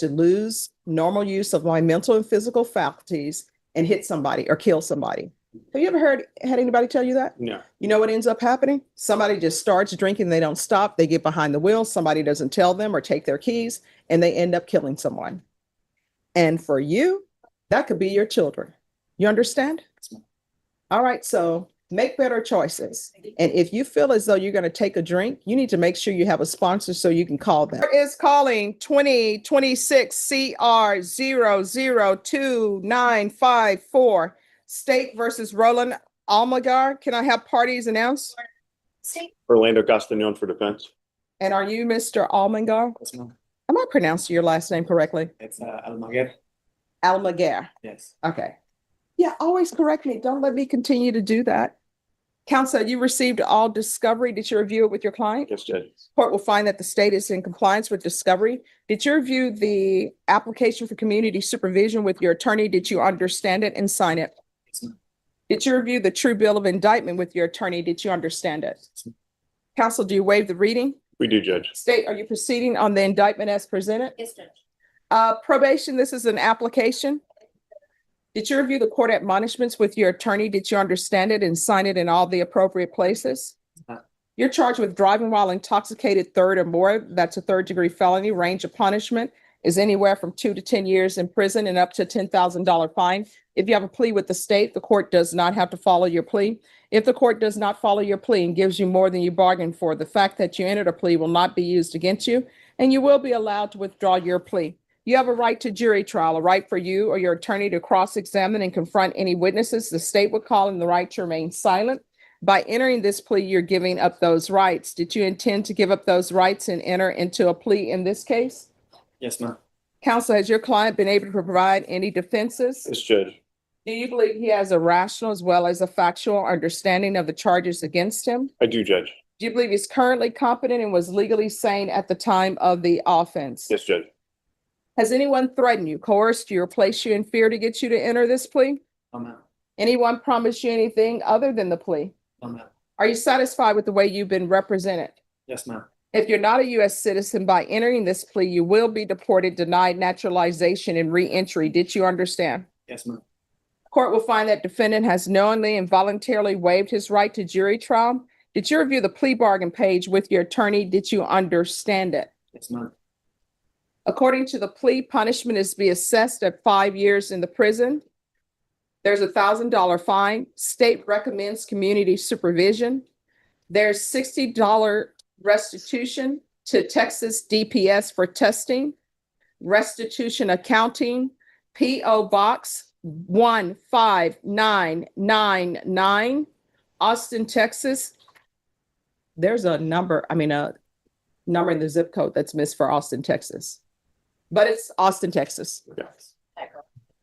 to lose normal use of my mental and physical faculties and hit somebody or kill somebody. Have you ever had anybody tell you that? No. You know what ends up happening? Somebody just starts drinking, they don't stop, they get behind the wheel, somebody doesn't tell them or take their keys, and they end up killing someone. And for you, that could be your children. You understand? All right, so make better choices. And if you feel as though you're going to take a drink, you need to make sure you have a sponsor so you can call them. Is calling 2026 CR 002954. State versus Roland Almagar. Can I have parties announced? Orlando Castañón for defense. And are you Mr. Almagar? Yes, ma'am. Am I pronouncing your last name correctly? It's Almaguer. Almagar. Yes. Okay. Yeah, always correct me. Don't let me continue to do that. Counsel, you received all discovery. Did you review it with your client? Yes, Judge. Court will find that the state is in compliance with discovery. Did you review the application for community supervision with your attorney? Did you understand it and sign it? Yes, ma'am. Did you review the true bill of indictment with your attorney? Did you understand it? Counsel, do you waive the reading? We do, Judge. State, are you proceeding on the indictment as presented? Yes, Judge. Probation, this is an application. Did you review the court admonishments with your attorney? Did you understand it and sign it in all the appropriate places? You're charged with driving while intoxicated third or more. That's a third-degree felony. Range of punishment is anywhere from 2 to 10 years in prison and up to $10,000 fine. If you have a plea with the state, the court does not have to follow your plea. If the court does not follow your plea and gives you more than you bargained for, the fact that you entered a plea will not be used against you, and you will be allowed to withdraw your plea. You have a right to jury trial, a right for you or your attorney to cross-examine and confront any witnesses. The state would call in the right to remain silent. By entering this plea, you're giving up those rights. Did you intend to give up those rights and enter into a plea in this case? Yes, ma'am. Counsel, has your client been able to provide any defenses? Yes, Judge. Do you believe he has a rational as well as a factual understanding of the charges against him? I do, Judge. Do you believe he's currently competent and was legally sane at the time of the offense? Yes, Judge. Has anyone threatened you, coerced you, or placed you in fear to get you to enter this plea? No, ma'am. Anyone promised you anything other than the plea? No, ma'am. Are you satisfied with the way you've been represented? Yes, ma'am. If you're not a U.S. citizen, by entering this plea, you will be deported, denied naturalization, and re-entry. Did you understand? Yes, ma'am. Court will find that defendant has knowingly and voluntarily waived his right to jury trial. Did you review the plea bargain page with your attorney? Did you understand it? Yes, ma'am. According to the plea, punishment is to be assessed at 5 years in the prison. There's a $1,000 fine. State recommends community supervision. There's $60 restitution to Texas DPS for testing. Restitution accounting, P.O. Box 15999, Austin, Texas. There's a number in the zip code that's missed for Austin, Texas. But it's Austin, Texas. Okay.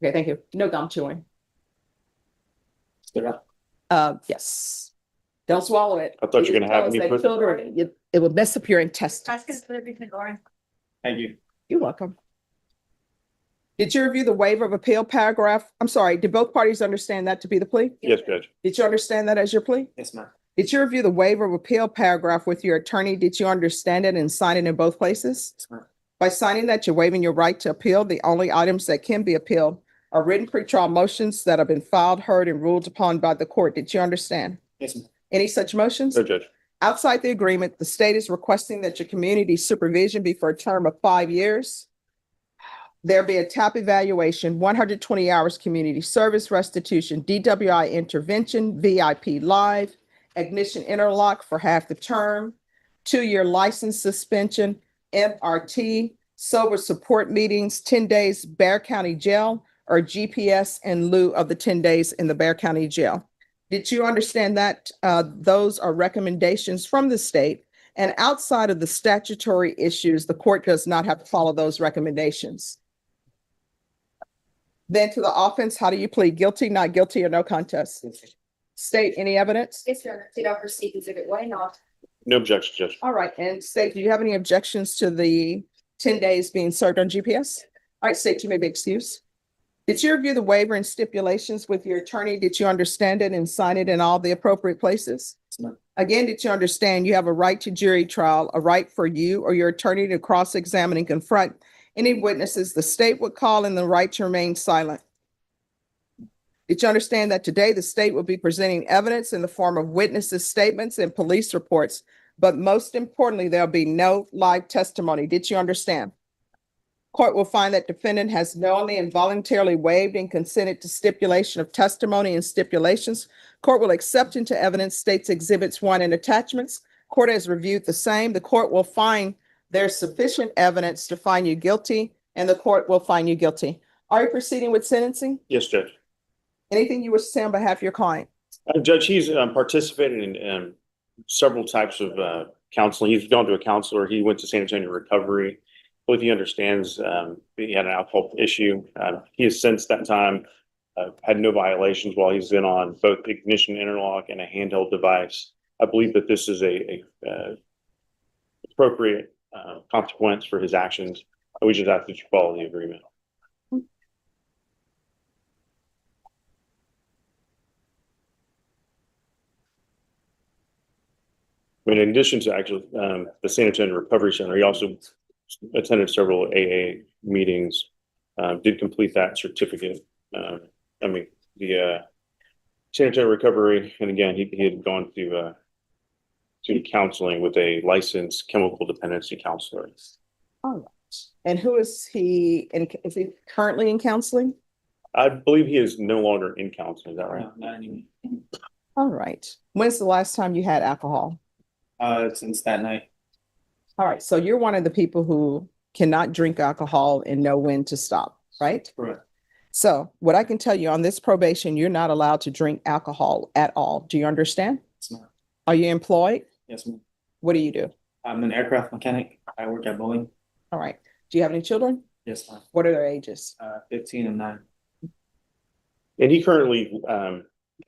Okay, thank you. No gum chewing. Spit it out. Yes. Don't swallow it. I thought you were gonna have me put- It will mess up your intestines. Ask us for everything, Lauren. Thank you. You're welcome. Did you review the waiver of appeal paragraph? I'm sorry, did both parties understand that to be the plea? Yes, Judge. Did you understand that as your plea? Yes, ma'am. Did you review the waiver of appeal paragraph with your attorney? Did you understand it and sign it in both places? Yes, ma'am. By signing that, you're waiving your right to appeal. The only items that can be appealed are written pretrial motions that have been filed, heard, and ruled upon by the court. Did you understand? Yes, ma'am. Any such motions? No, Judge. Outside the agreement, the state is requesting that your community supervision be for a term of 5 years. There be a TAP evaluation, 120 hours community service restitution, DWI intervention, VIP live, ignition interlock for half the term, 2-year license suspension, MRT, sober support meetings, 10 days Bexar County Jail, or GPS in lieu of the 10 days in the Bexar County Jail. Did you understand that those are recommendations from the state, and outside of the statutory issues, the court does not have to follow those recommendations? Then to the offense, how do you plead? Guilty, not guilty, or no contest? State, any evidence? Yes, sir. Did I proceed exhibit 1 not? No objection, Judge. All right, and state, do you have any objections to the 10 days being served on GPS? All right, state, you may be excused. Did you review the waiver and stipulations with your attorney? Did you understand it and sign it in all the appropriate places? Yes, ma'am. Again, did you understand you have a right to jury trial, a right for you or your attorney to cross-examine and confront Any witnesses the state would call in the right to remain silent. Did you understand that today the state will be presenting evidence in the form of witnesses' statements and police reports, but most importantly, there'll be no live testimony. Did you understand? Court will find that defendant has knowingly and voluntarily waived and consented to stipulation of testimony and stipulations. Court will accept into evidence states exhibits 1 and attachments. Court has reviewed the same. The court will find there's sufficient evidence to find you guilty, and the court will find you guilty. Are you proceeding with sentencing? Yes, Judge. Anything you wish to say on behalf of your client? Judge, he's participated in several types of counseling. He's gone to a counselor. He went to San Antonio Recovery. I believe he understands he had an alcohol issue. He has since that time had no violations while he's been on both ignition interlock and a handheld device. I believe that this is a appropriate consequence for his actions. We just ask that you follow the agreement. I mean, in addition to actually the San Antonio Recovery Center, he also attended several AA meetings, did complete that certificate. I mean, the San Antonio Recovery, and again, he had gone to counseling with a licensed chemical dependency counselor. All right. And who is he? Is he currently in counseling? I believe he is no longer in counseling. Is that right? No, not anymore. All right. When's the last time you had alcohol? Since that night. All right. So you're one of the people who cannot drink alcohol and know when to stop, right? Correct. So what I can tell you on this probation, you're not allowed to drink alcohol at all. Do you understand? Yes, ma'am. Are you employed? Yes, ma'am. What do you do? I'm an aircraft mechanic. I work at Boeing. All right. Do you have any children? Yes, ma'am. What are their ages? 15 and 9. And he currently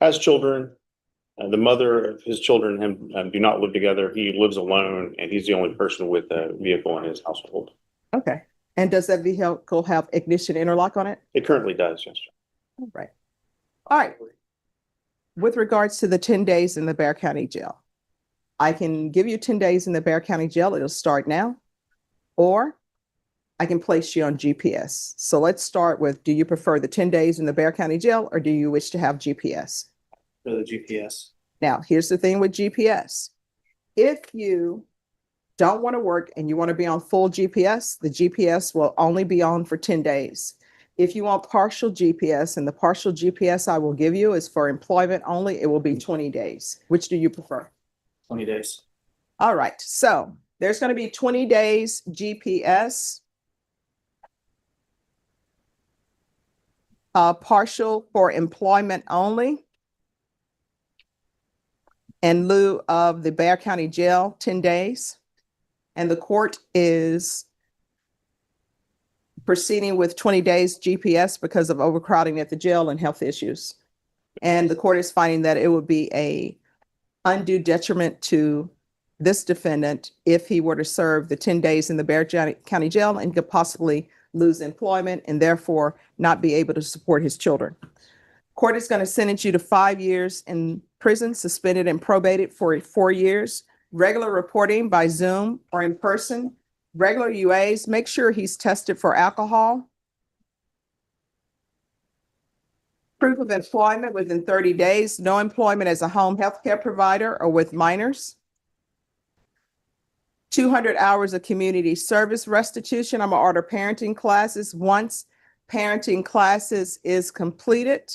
has children. The mother of his children and him do not live together. He lives alone, and he's the only person with a vehicle in his household. Okay. And does that vehicle have ignition interlock on it? It currently does, yes. All right. All right. With regards to the 10 days in the Bexar County Jail, I can give you 10 days in the Bexar County Jail. It'll start now, or I can place you on GPS. So let's start with, do you prefer the 10 days in the Bexar County Jail, or do you wish to have GPS? For the GPS. Now, here's the thing with GPS. If you don't want to work and you want to be on full GPS, the GPS will only be on for 10 days. If you want partial GPS, and the partial GPS I will give you is for employment only, it will be 20 days. Which do you prefer? 20 days. All right. So there's going to be 20 days GPS. Partial for employment only. In lieu of the Bexar County Jail, 10 days. And the court is proceeding with 20 days GPS because of overcrowding at the jail and health issues. And the court is finding that it would be a undue detriment to this defendant if he were to serve the 10 days in the Bexar County Jail and could possibly lose employment and therefore not be able to support his children. Court is going to sentence you to 5 years in prison, suspended and probated for 4 years, regular reporting by Zoom or in person, regular UAs, make sure he's tested for alcohol, proof of employment within 30 days, no employment as a home health care provider or with minors, 200 hours of community service restitution. I'm going to order parenting classes. Once parenting classes is completed,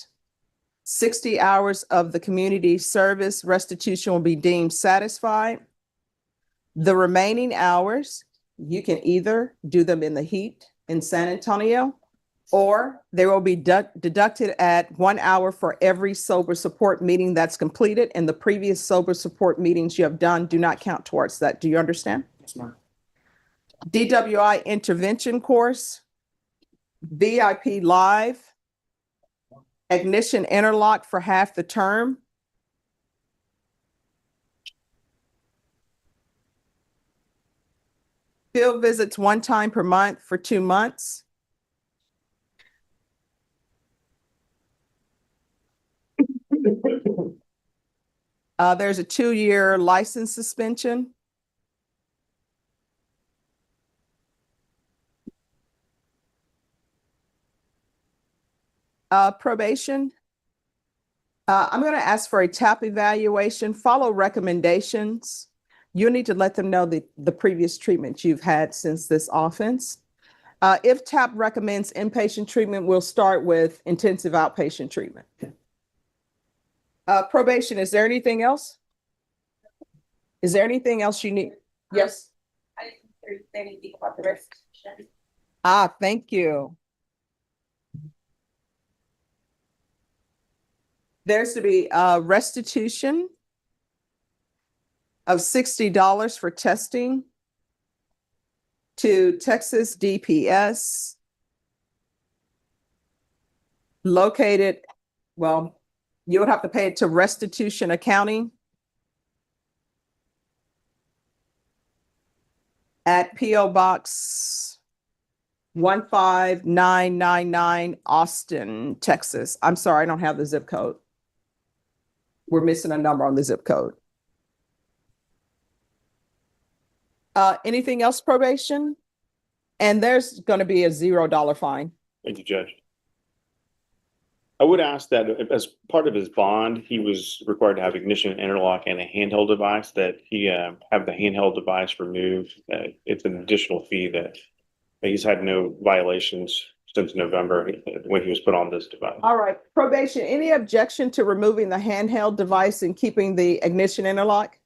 60 hours of the community service restitution will be deemed satisfied. The remaining hours, you can either do them in the heat in San Antonio, or they will be deducted at 1 hour for every sober support meeting that's completed, and the previous sober support meetings you have done do not count towards that. Do you understand? Yes, ma'am. DWI intervention course, VIP live, ignition interlock for half the term. Field visits 1 time per month for 2 months. There's a 2-year license suspension. Probation. I'm going to ask for a TAP evaluation, follow recommendations. You need to let them know the previous treatment you've had since this offense. If TAP recommends inpatient treatment, we'll start with intensive outpatient treatment. Probation, is there anything else? Is there anything else you need? Yes. I didn't hear anything about the restitution. Thank you. There's to be a restitution of $60 for testing to Texas DPS located, well, you would have to pay it to Restitution Accounting at P.O. Box 15999 Austin, Texas. I'm sorry, I don't have the zip code. We're missing a number on the zip code. Anything else, probation? And there's going to be a $0 fine. Thank you, Judge. I would ask that as part of his bond, he was required to have ignition interlock and a handheld device, that he have the handheld device removed. It's an additional fee that he's had no violations since November when he was put on this device. All right, probation, any objection to removing the handheld device and keeping the ignition interlock?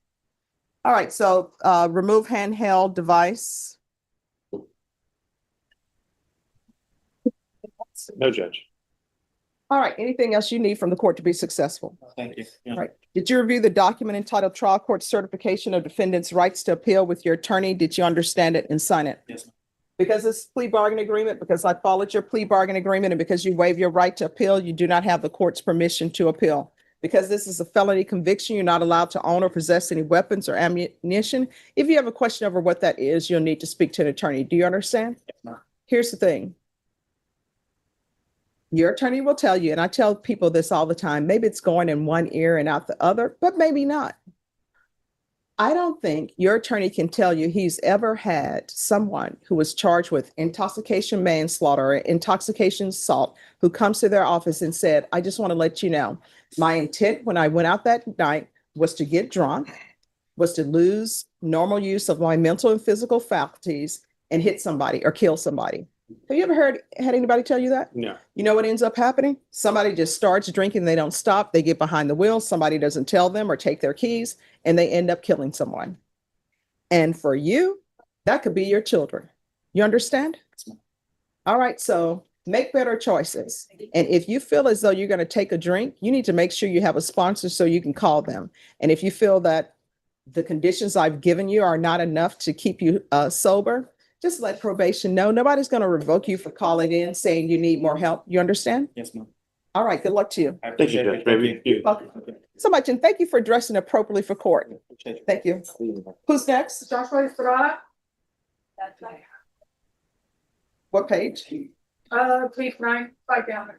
All right, so remove handheld device. No, Judge. All right, anything else you need from the court to be successful? Thank you. Yeah. All right, did you review the document entitled Trial Court Certification of Defendant's Rights to Appeal with your attorney? Did you understand it and sign it? Yes, ma'am. Because it's plea bargain agreement, because I followed your plea bargain agreement, and because you waive your right to appeal, you do not have the court's permission to appeal. Because this is a felony conviction, you're not allowed to own or possess any weapons or ammunition. If you have a question over what that is, you'll need to speak to an attorney. Do you understand? Yes, ma'am. Here's the thing. Your attorney will tell you, and I tell people this all the time, maybe it's going in one ear and out the other, but maybe not. I don't think your attorney can tell you he's ever had someone who was charged with intoxication manslaughter or intoxication assault who comes to their office and said, I just want to let you know, my intent when I went out that night was to get drunk, was to lose normal use of my mental and physical faculties and hit somebody or kill somebody. Have you ever had anybody tell you that? No. You know what ends up happening? Somebody just starts drinking, they don't stop, they get behind the wheel, somebody doesn't tell them or take their keys, and they end up killing someone. And for you, that could be your children. You understand? All right, so make better choices. And if you feel as though you're going to take a drink, you need to make sure you have a sponsor so you can call them. And if you feel that the conditions I've given you are not enough to keep you sober, just let probation know. Nobody's going to revoke you for calling in saying you need more help. You understand? Yes, ma'am. All right, good luck to you. I Thank you, appreciate Judge. it. Thank Maybe you. you. Welcome so much, and thank you for dressing appropriately for court. Appreciate you. Thank you. Who's next? Joshua Estrada. That's right. What page? Page 9, 5 down.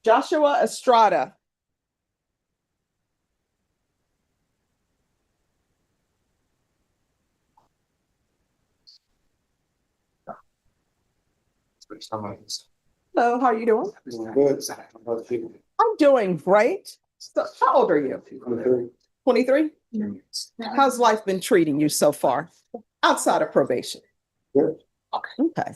Joshua Estrada. Hello, how are you doing? I'm doing great. So, how old are you? 23? How's life been treating you so far outside of probation? Good. Okay.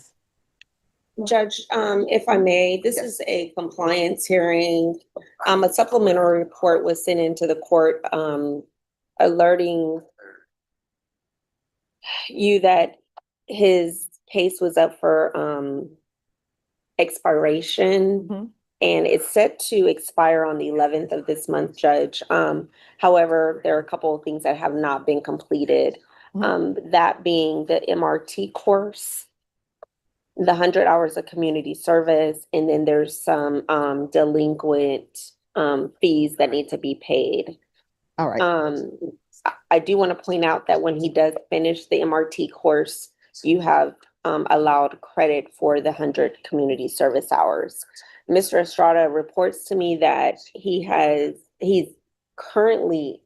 Judge, if I may, this is a compliance hearing. A supplementary report was sent into the court, alerting you that his case was up for expiration. Mhm. And it's set to expire on the 11th of this month, Judge. However, there are a couple of things that have not been completed. That being the MRT course, the 100 hours of community service, and then there's some delinquent fees that need to be paid. All right. I do want to point out that when he does finish the MRT course, you have allowed credit for the 100 community service hours. Mr. Estrada reports to me that he's currently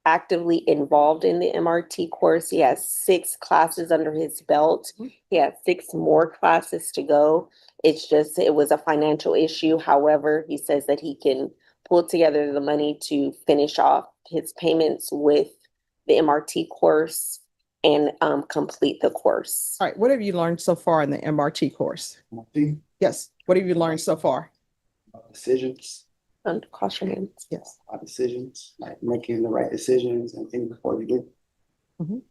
actively involved in the MRT course. He has 6 classes under his belt. He has 6 more classes to go. It's just, it was a financial issue. However, he says that he can pull together the money to finish off his payments with the MRT course and complete the course. All right, what have you learned so far in the MRT course? Yes, what have you learned so far? Decisions, And cross your hands. Yes. our decisions, like making the right decisions and things before you do.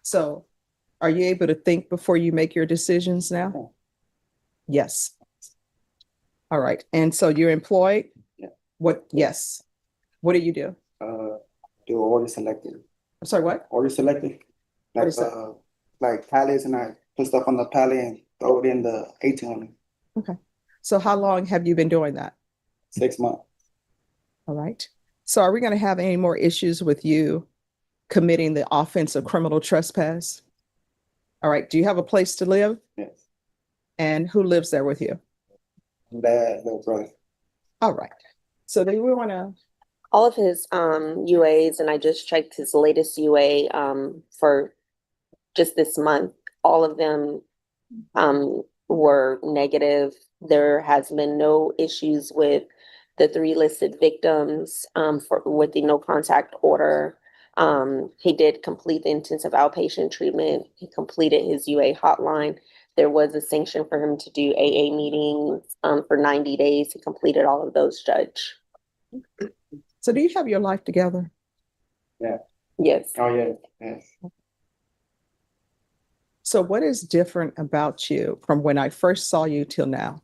So are you able to think before you make your decisions now? Yeah. Yes. All right, and so you're employed? Yeah. What, yes. What do you do? Do order selecting, I'm sorry, what? order selecting. What Like, is that? like pallets, and I put stuff on the pallet and throw it in the ATM. So how long have you been doing that? 6 months. All right. So are we going to have any more issues with you committing the offense of criminal trespass? All right. Do you have a place to live? Yes. And who lives there with you? Dad, little brother. All right. So then we want to, All of his UAs, and I just checked his latest UA for just this month. All of them were negative. There has been no issues with the 3 listed victims with the no contact order. He did complete the intensive outpatient treatment. He completed his UA hotline. There was a sanction for him to do AA meetings for 90 days. He completed all of those, Judge. so do you have your life together? Yes. Oh, yeah, yes. So what is different about you from when I first saw you till now?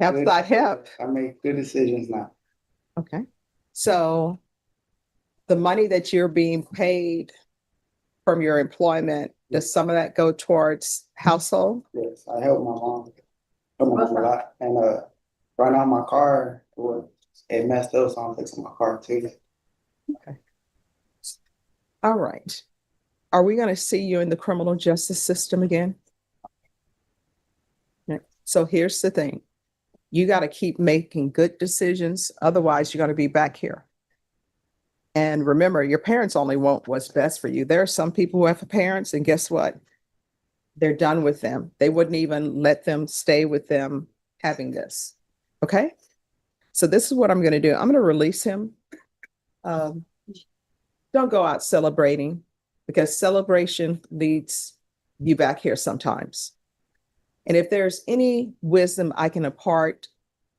Have I help? I make good decisions now. Okay. So the money that you're being paid from your employment, does some of that go towards household? Yes, I help my mom. Help my mom a lot. And right now my car, it messed up, so I'm fixing my car too. All right. Are we going to see you in the criminal justice system again? Yeah. So here's the thing. You got to keep making good decisions. Otherwise, you're going to be back here. And remember, your parents only want what's best for you. There are some people who have parents, and guess what? They're done with them. They wouldn't even let them stay with them having this. Okay? So this is what I'm going to do. I'm going to release him. Don't go out celebrating, because celebration leads you back here sometimes. And if there's any wisdom I can impart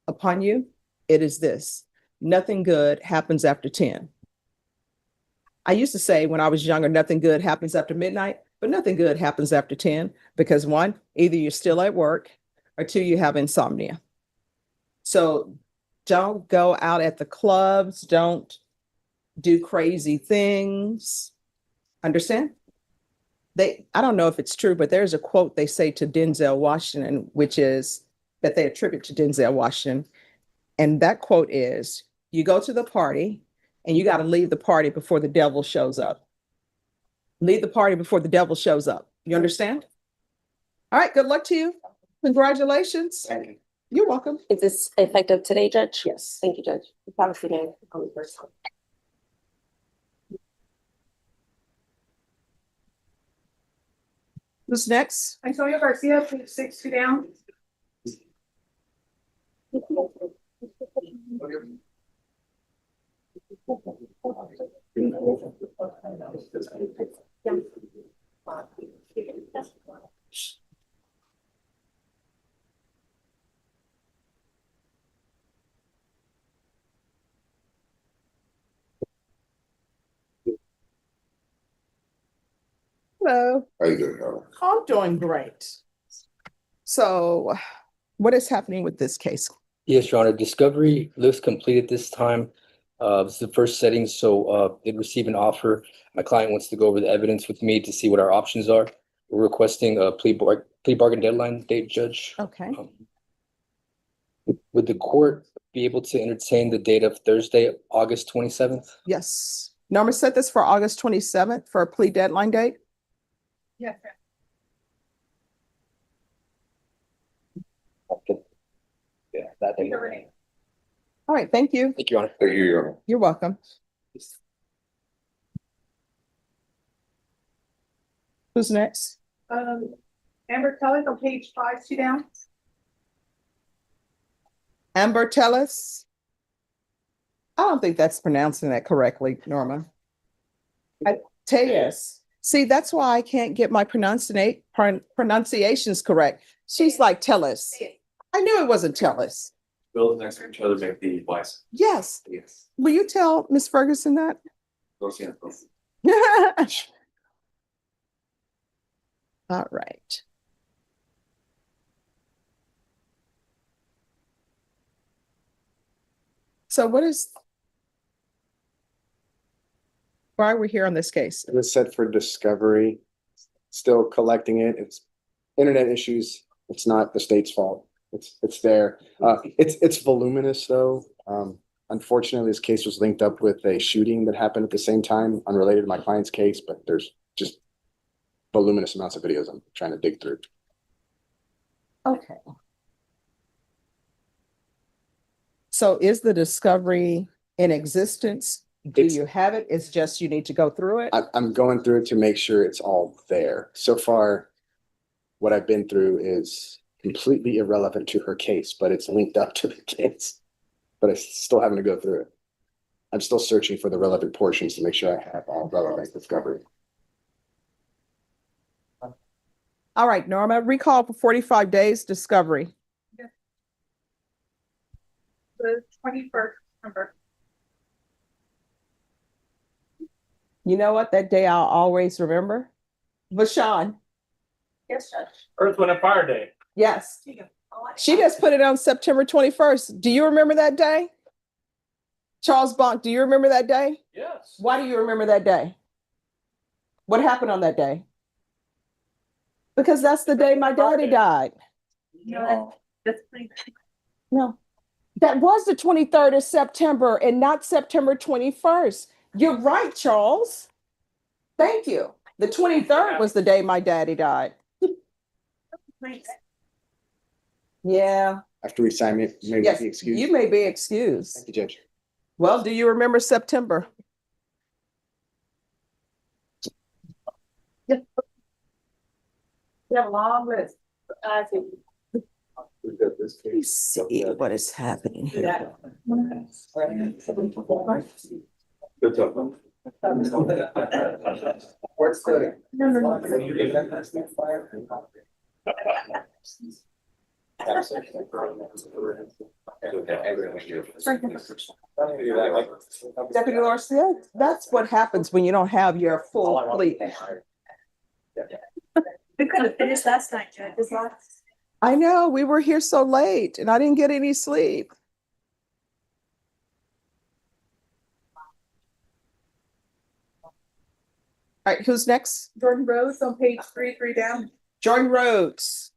upon you, it is this: nothing good happens after 10. I used to say when I was younger, nothing good happens after midnight, but nothing good happens after 10, because 1, either you're still at work, or 2, you have insomnia. So don't go out at the clubs. Don't do crazy things. Understand? I don't know if it's true, but there's a quote they say to Denzel Washington, which is that they attribute to Denzel Washington. And that quote is, you go to the party and you got to leave the party before the devil shows up. Leave the party before the devil shows up. You understand? All right. Good luck to you. Congratulations. Thank you. You're welcome. Is this effective today, Judge? Yes. Thank you, Judge. Have a good day. Who's next? Antonio Garcia, please 6 down. Hello. How you doing, Howard? I'm doing great. So what is happening with this case? Yes, Your Honor, discovery looks completed this time. It's the first setting, so did receive an offer. My client wants to go over the evidence with me to see what our options are. We're requesting a plea bargain deadline date, Judge. Okay. Would the court be able to entertain the date of Thursday, August 27th? Yes. Norma set this for August 27th for a plea deadline date. Yes. Okay. Yeah, that day. All right, thank you. Thank you, Your Honor. Thank you, Your Honor. You're welcome. Who's next? Amber Kelly on page 5, 2 down. Amber Tellis. I don't think that's pronouncing that correctly, Norma. Tejas. See, that's why I can't get my pronunciations correct. She's like Tellis. I knew it wasn't Tellis. Build next to each other, make the wise. Yes. Yes. Will you tell Miss Ferguson that? All right. So why are we here on this case? It was set for discovery, still collecting it. It's internet issues. It's not the state's fault. It's there. It's voluminous though. Unfortunately, this case was linked up with a shooting that happened at the same time, unrelated to my client's case, but there's just voluminous amounts of videos I'm trying to dig through. Okay. So is the discovery in existence? Do It's- you have it? It's just you need to go through it? I'm going through it to make sure it's all there. So far, what I've been through is completely irrelevant to her case, but it's linked up to the case. But I still having to go through it. I'm still searching for the relevant portions to make sure I have all relevant discovery. All right, Norma, recall for 45 days discovery. The 21st number. You know what? That day I'll always remember. Vashawn, Yes, Judge. Earth, Wind, and Fire Day. yes. She just put it on September 21st. Do you remember that day? Charles Bonk, do you remember that day? Yes. Why do you remember that day? What happened on that day? Because that's the day my daddy died. No, that's pretty. No, that was the 23rd of September and not September 21st. You're right, Charles. Thank you. The 23rd was the day my daddy died. Yeah. After we sign it, maybe Yes, be excused. you may be excused. Thank you, Judge. Well, do you remember September? You have a long list. Let me see what is happening here. Good job. What's the? Deputy Garcia, that's what happens when you don't have your full fleet. We could have finished last night, Judge. This last. I know, we were here so late and I didn't get any sleep. All right, who's next? Jordan Rose on page 3, 3 down. Jordan Rhodes.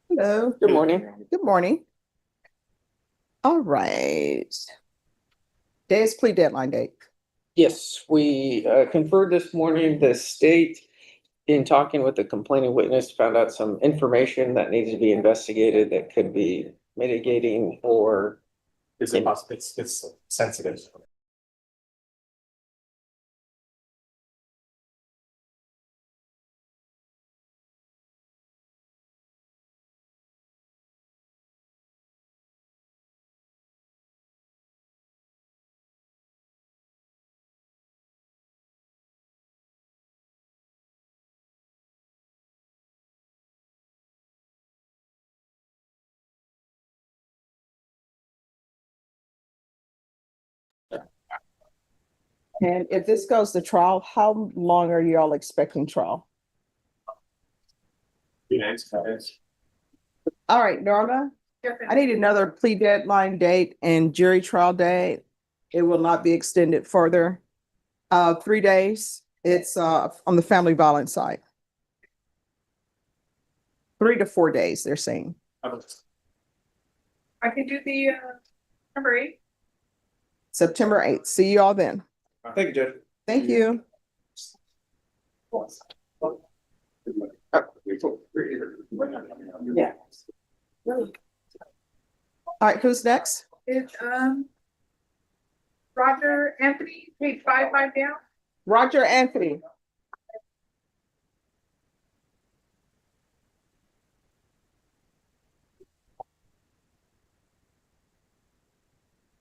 Hello. Good morning. Good morning. All right. Day's plea deadline date. Yes, we conferred this morning. The state, in talking with the complaining witness, found out some information that needs to be investigated that could be mitigating or Is it possible? It's sensitive. And if this goes to trial, how long are you all expecting trial? All right, Norma, I need another plea deadline date and jury trial date. It will not be extended further. 3 days. It's on the family violence side. 3 to 4 days, they're saying. I can do the number 8. September 8th. See you all then. Thank you, Judge. Thank you. Yeah. All right, who's next? It's, Roger Anthony, page 5 down. Roger Anthony.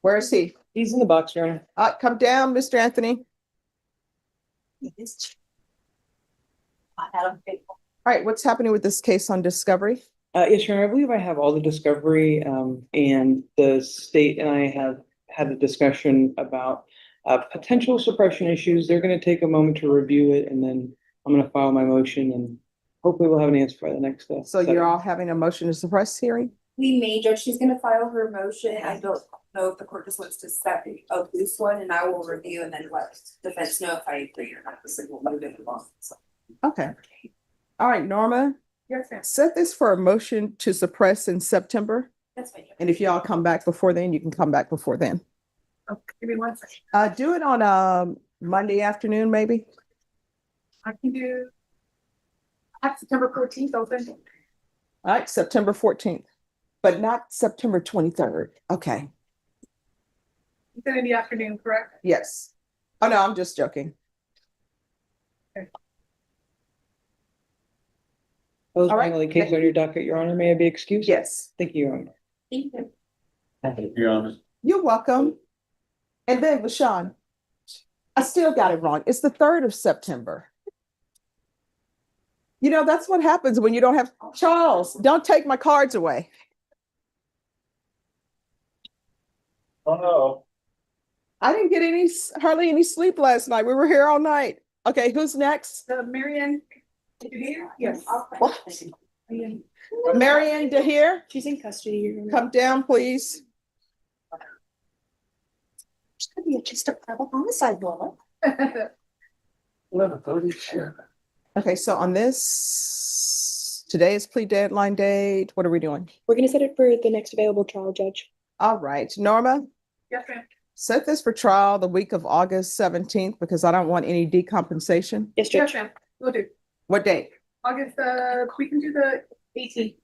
Where is he? He's in the box, Your Honor. Come down, Mr. Anthony. All right, what's happening with this case on discovery? Yes, Your Honor, I believe I have all the discovery, and the state and I have had a discussion about potential suppression issues. They're gonna take a moment to review it, and then I'm gonna file my motion, and hopefully we'll have an answer by the next. So you're all having a motion to suppress hearing? We may, Judge, she's gonna file her motion. I don't know if the court just wants to set a loose one, and I will review and then let defense know if I agree or not. So we'll move it along. So, Okay. All right, Norma, Yes, ma'am. set this for a motion to suppress in September. that's fine. And if y'all come back before then, you can come back before then. Okay, give me 1 second. Do it on Monday afternoon, maybe. I can do. I have September 14th open. All right, September 14th, but not September 23rd. Okay, You said in the afternoon, correct? yes. Oh, no, I'm just joking. Those All right. finally cases on your docket, Your Honor, may I be excused? Yes, Thank you, Your Honor. Thank you. Your Honor. you're welcome. And then, LaShawn, I still got it wrong. It's the 3rd of September. You know, that's what happens when you don't have, Charles, don't take my cards away. Oh, no. I didn't get hardly any sleep last night. We were here all night. Okay, who's next? Marianne, did you hear? Yes. What? Marianne. Marianne DeHere, She's in custody. come down, please. It's gonna be just a private homicide, Lola. Okay, so on this, today is plea deadline date. What are we doing? We're gonna set it for the next available trial, Judge. All right, Norma, Yes, ma'am. set this for trial the week of August 17th because I don't want any decompensation. Yes, Yes, Judge. ma'am. We'll do. What date? August, we can do the 18th.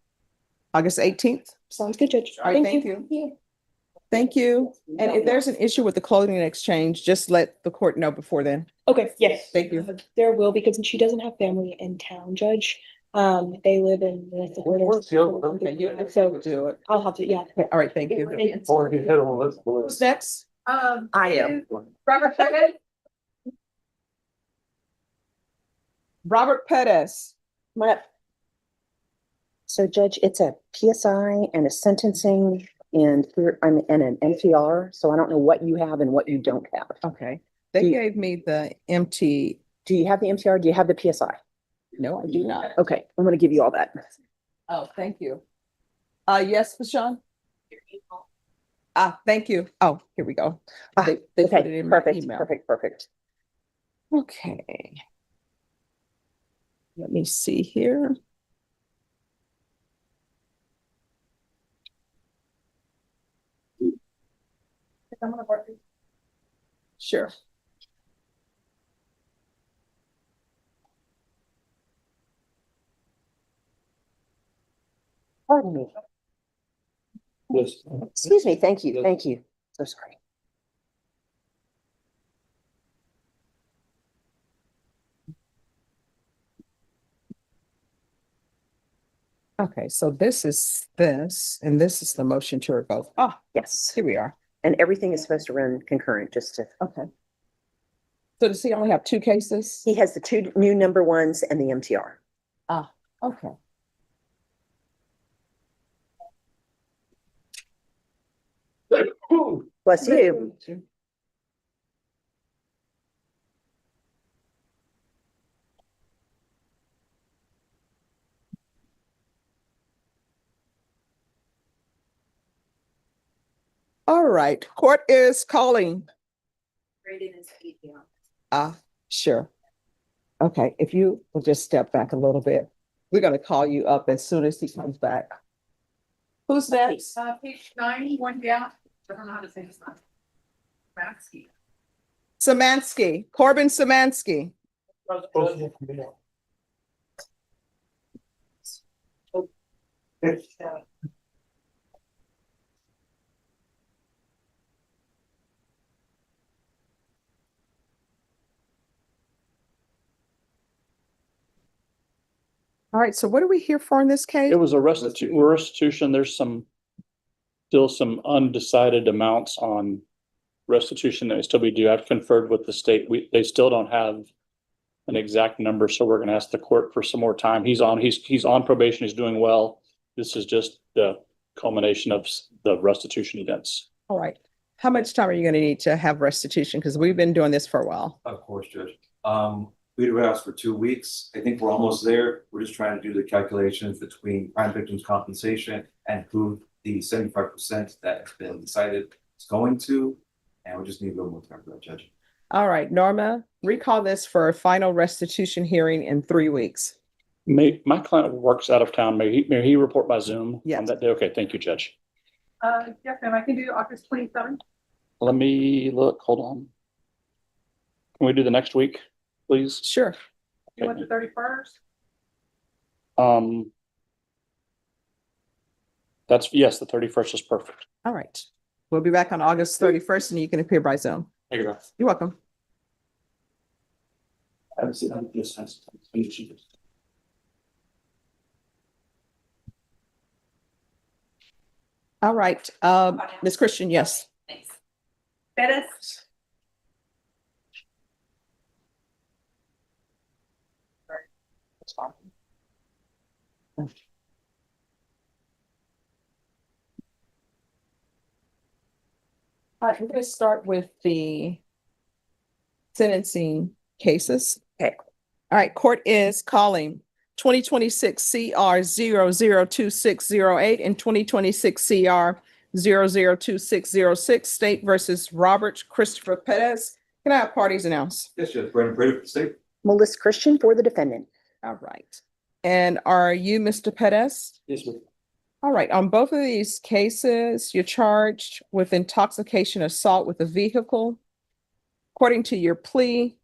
August 18th? Sounds good, Judge. All right, thank you. Yeah. Thank you. And if there's an issue with the clothing exchange, just let the court know before then. Okay, yes. Thank you. There will, because she doesn't have family in town, Judge. They live in. So Do it. I'll have to, yeah. Okay, all right, thank you. Thank Who's next? I am. Robert Pettit. Robert Pettis. Come on up. So Judge, it's a PSI and a sentencing and here I'm in an MTR, so I don't know what you have and what you don't have. Okay, they gave me the empty. Do you have the MTR? Do you have the PSI? No, I do not. Okay, I'm gonna give you all that. Oh, thank you. Yes, Fashawn? Thank you. Oh, here we go. They put it Okay, in my perfect, email. perfect. Okay. Let me see here. Sure. Pardon me. Yes. Excuse me, thank you. So sorry. Okay, so this is this, and this is the motion to revoke. Ah, Yes, here we are. and everything is supposed to run concurrent, just to, Okay. So does he only have two cases? he has the two new number ones and the MTR. Okay. Bless you. All right, court is calling. Rated as PPR. Sure. Okay, if you will just step back a little bit, we're gonna call you up as soon as he comes back. Who's next? Page 9, 1 down. I don't know how to say this. Samansky, Corbin Samansky. All right, so what are we here for in this case? It was a restitution. There's still some undecided amounts on restitution that still be due. I've conferred with the state. They still don't have an exact number, so we're gonna ask the court for some more time. He's on probation. He's doing well. This is just the culmination of the restitution events. All right. How much time are you going to need to have restitution? Because we've been doing this for a while. Of course, Judge. We'd have asked for 2 weeks. I think we're almost there. We're just trying to do the calculations between crime victims compensation and who the 75% that has been decided is going to. And we just need a little more time for that, Judge. All right, Norma, recall this for a final restitution hearing in 3 weeks. My client works out of town. May he report by Zoom Yes. on that day? Okay, thank you, Judge. Yes, ma'am, I can do August 27th. Let me look. Hold on. Can we do the next week, please? Sure. You want the 31st? Yes, the 31st is perfect. All right. We'll be back on August 31st and you can appear by Zoom. Thank you. You're welcome. All right, Ms. Christian, yes. Thanks. Bettis? All right, we're going to start with the sentencing cases. Okay. All right, court is calling 2026 CR 002608 and 2026 CR 002606, State versus Robert Christopher Perez. Can I have parties announced? Yes, Judge. Brandon Prater for the state. Melissa Christian for the defendant. All right. And are you Mr. Perez? Yes, ma'am. All right, on both of these cases, you're charged with intoxication assault with a vehicle. According to your plea,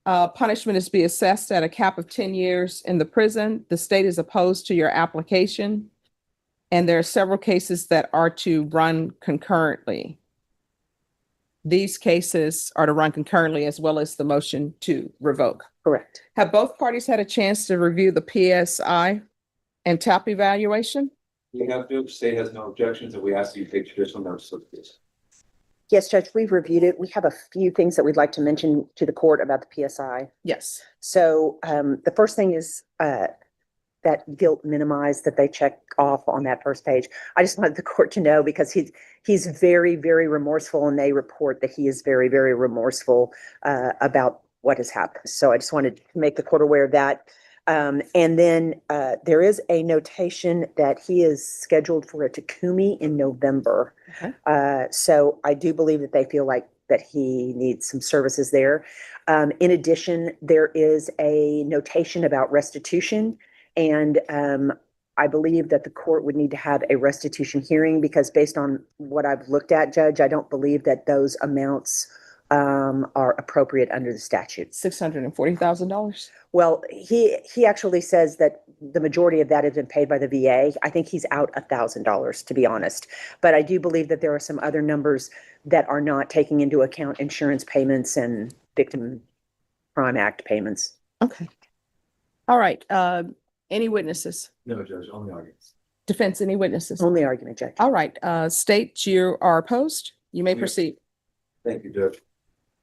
punishment is to be assessed at a cap of 10 years in the prison. The state is opposed to your application. And there are several cases that are to run concurrently. These cases are to run concurrently as well as the motion to revoke. Correct. Have both parties had a chance to review the PSI and TAP evaluation? We have to. State has no objections, and we ask that you take judicial notice of this. Yes, Judge, we've reviewed it. We have a few things that we'd like to mention to the court about the PSI. Yes. So the first thing is that guilt minimized that they check off on that first page. I just wanted the court to know because he's very, very remorseful, and they report that he is very, very remorseful about what has happened. So I just wanted to make the court aware of that. And then there is a notation that he is scheduled for a Takumi in November. Okay. So I do believe that they feel like that he needs some services there. In addition, there is a notation about restitution. And I believe that the court would need to have a restitution hearing because based on what I've looked at, Judge, I don't believe that those amounts are appropriate under the statute. $640,000. Well, he actually says that the majority of that has been paid by the VA. I think he's out $1,000, to be honest. But I do believe that there are some other numbers that are not taking into account insurance payments and Victim Crime Act payments. Okay. All right. Any witnesses? No, Judge, only audience. Defense, any witnesses? Only argument, Judge. All right. State, you are opposed. You may Yeah. proceed. Thank you, Judge.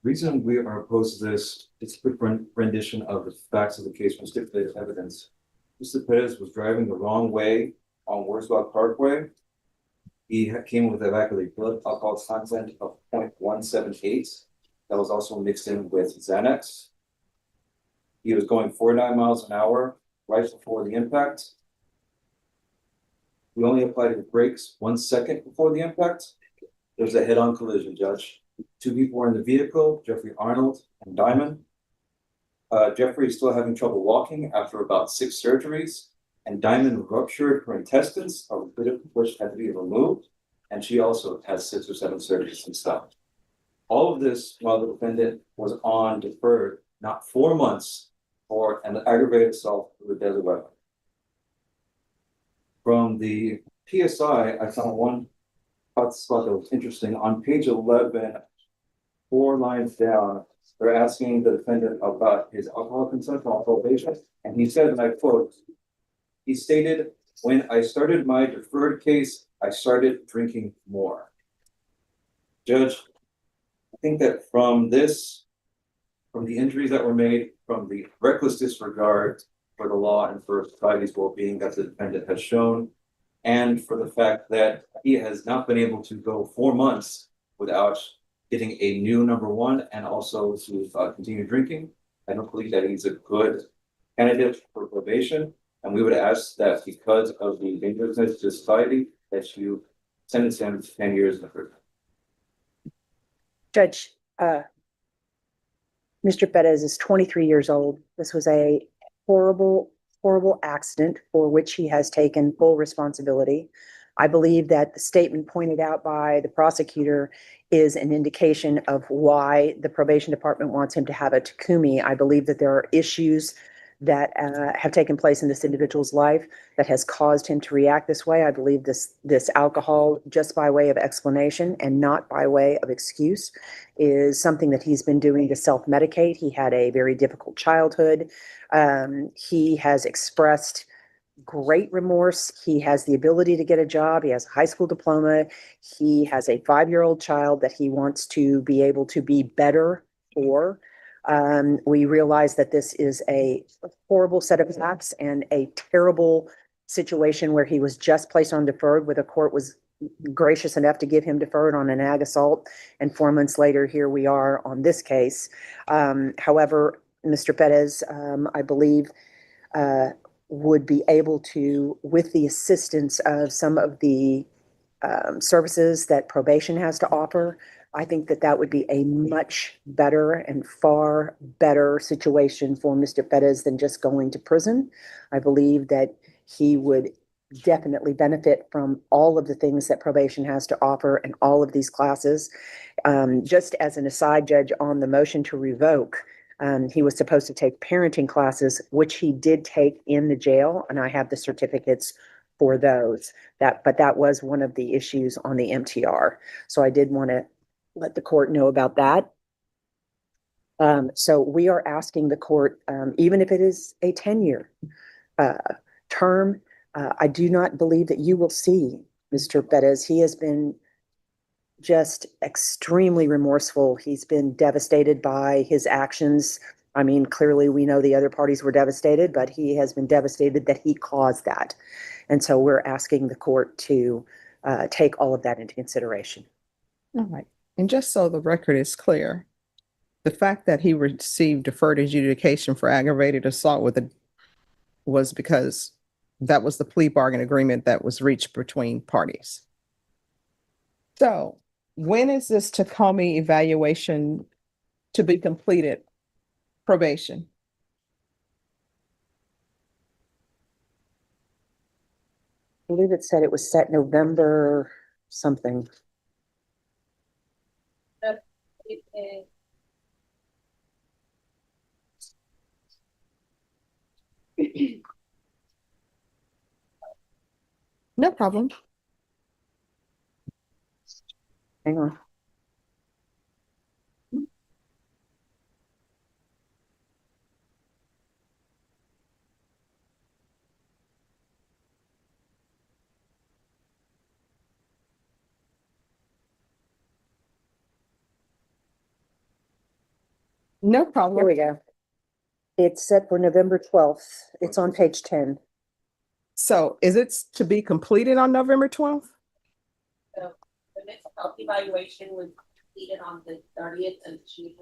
Reason we are opposed to this, it's a quick rendition of the facts of the case from stipulated evidence. Mr. Perez was driving the wrong way on Wurzbach Parkway. He came with a back of the blood alcohol content of 0.178. That was also mixed in with Xanax. He was going 49 miles an hour right before the impact. We only applied the brakes 1 second before the impact. There was a head-on collision, Judge. 2 people were in the vehicle, Jeffrey Arnold and Diamond. Jeffrey is still having trouble walking after about 6 surgeries, and Diamond ruptured her intestines, a bit of which had to be removed, and she also has 6 or 7 surgeries and stuff. All of this while the defendant was on deferred, not 4 months for an aggravated assault with a deadly weapon. From the PSI, I found one hotspot that was interesting. On page 11, 4 lines down, they're asking the defendant about his alcohol consumption on probation. And he said, and I quote, he stated, "When I started my deferred case, I started drinking more." Judge, I think that from this, from the injuries that were made, from the reckless disregard for the law and for society's well-being that the defendant has shown, and for the fact that he has not been able to go 4 months without getting a new number one and also to continue drinking, I don't believe that he's a good candidate for probation. And we would ask that because of the dangerousness to society, that you sentence him to 10 years in prison. Judge, Mr. Perez is 23 years old. This was a horrible, horrible accident for which he has taken full responsibility. I believe that the statement pointed out by the prosecutor is an indication of why the probation department wants him to have a Takumi. I believe that there are issues that have taken place in this individual's life that has caused him to react this way. I believe this alcohol, just by way of explanation and not by way of excuse, is something that he's been doing to self-medicate. He had a very difficult childhood. He has expressed great remorse. He has the ability to get a job. He has a high school diploma. He has a 5-year-old child that he wants to be able to be better for. We realize that this is a horrible set of facts and a terrible situation where he was just placed on deferred, where the court was gracious enough to give him deferred on an ag assault. And 4 months later, here we are on this case. However, Mr. Perez, I believe, would be able to, with the assistance of some of the services that probation has to offer, I think that that would be a much better and far better situation for Mr. Perez than just going to prison. I believe that he would definitely benefit from all of the things that probation has to offer and all of these classes. Just as an aside, Judge, on the motion to revoke, he was supposed to take parenting classes, which he did take in the jail, and I have the certificates for those. But that was one of the issues on the MTR. So I did want to let the court know about that. So we are asking the court, even if it is a 10-year term, I do not believe that you will see Mr. Perez. He has been just extremely remorseful. He's been devastated by his actions. I mean, clearly we know the other parties were devastated, but he has been devastated that he caused that. And so we're asking the court to take all of that into consideration. All right. And just so the record is clear, the fact that he received deferred adjudication for aggravated assault was because that was the plea bargain agreement that was reached between parties. So when is this Takumi evaluation to be completed? Probation. I believe it said it was set November something. No problem. Hang on. No Here problem. we go. It's set for November 12th. It's on page 10. So is it to be completed on November 12th? So the mental health evaluation was completed on the 30th of June.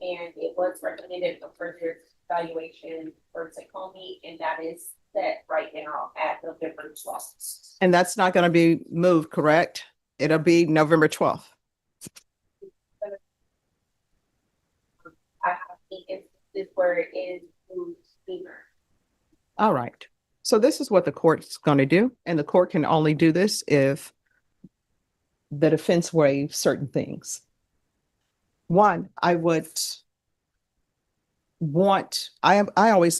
And it was recommended for further evaluation for Takumi, and that is set right now at November 12th. And that's not going to be moved, correct? It'll be November 12th. I think it's where it is moved sooner. All right. So this is what the court's going to do. And the court can only do this if the defense waives certain things. One, I always